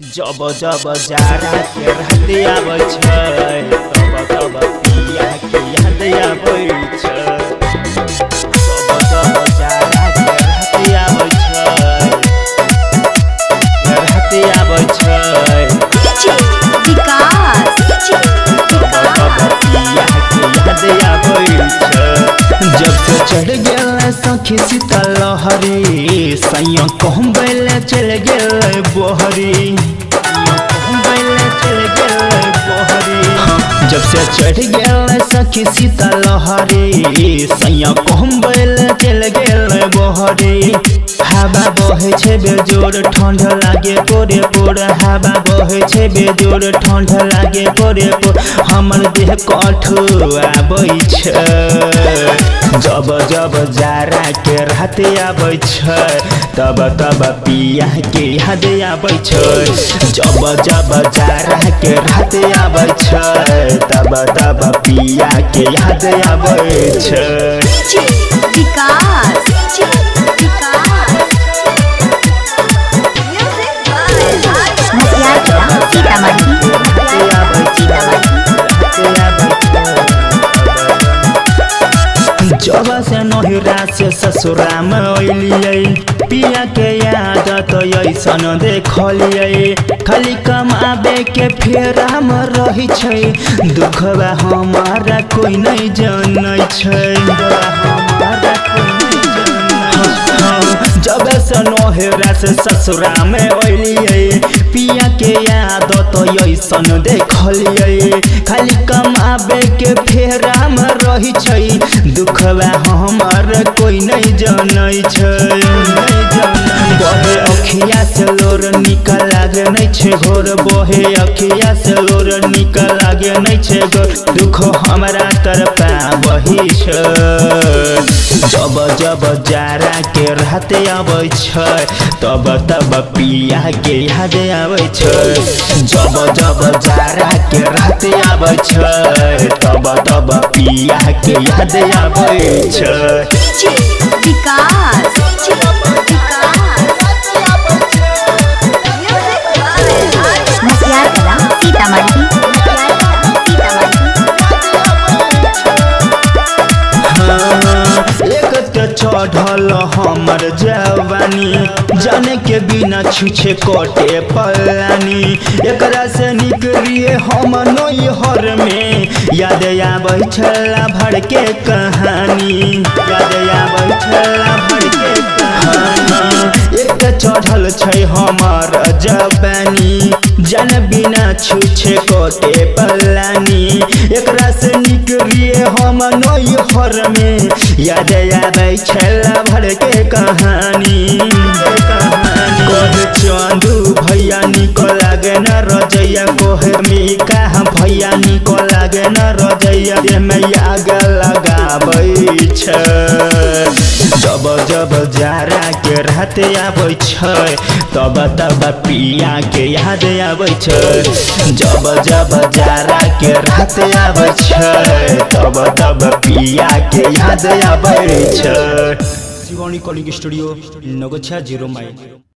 जब जब जाड़ा के रहते आबै छै तब तब पिया के याद आबै छै। जब जब जाड़ा के रहते आबै छै विकास तब तब पिया के याद आबै छै। जब से चढ़ गेल सखी सीता लहरी सैया कहबैल चल गेल बोहरी जब से चढ़ गेल सखी सीता लहरी सैया कहबैल चल गेल बोहरी। हवा बहे छै बेजोर ठंड लागे पोरे पोर हवा बहे छै बेजोर ठंड लागे पोरे पोर हमर देह कठु आबै छै। जब जब जाड़ा के रात आबै छै तब तब पिया के याद आबै छै। जब जब जाड़ा के रात आबै छै तब तब पिया के याद आबै छै। विकास जब से नहिरा से ससुरा में अलियै पिया के याद तो ऐसन देखलियै खाली कमाबे के फेरा में रही छै दुखबा हमारा कोई नहीं जानै छै। जब से नहिरा से ससुरा में अलियै पिया के याद तो ऐसन देखलियै खाली कमाबे के फेरा में रही छै दुखबा हमर कोई नहीं जानै छै। बहे अखिया से लोर निकल लागे नहीं छै घोर बहे अखिया से लोर निकल लागे नहीं छै घोर दुख हमरा तरफा बही छै। जब जब जाड़ा के रात आबै छै तब तब पिया के याद आबै छै। जब जब जाड़ा के रात आबै छै तब तब पिया के याद आबै छै। विकास चढ़ल हमर जवानी जाने के बिना छुछे कटे पलानी एकरा से निकलिए हम नैहर में याद आबै छला भर के कहानी याद आबै छला भर के कहानी। एक चढ़ल छै हमर जवानी जान बिना छुछे कटे पलानी एकरा से निकलिए हम नैहर में याद आबै छला भर के कहानी। कहे चंदू भैया निको लागे न रजैया कहे मीका भैया निको लागे न रजैया में आग लगाबै छै। जब जब जाड़ा के रात आबै छै तब तब पिया के याद आबै छै। जब जब जाड़ा के रात आबै छै तब तब पिया के याद आबै छै। शिवानी कॉलिंग स्टूडियो नगोछा 0 माइल।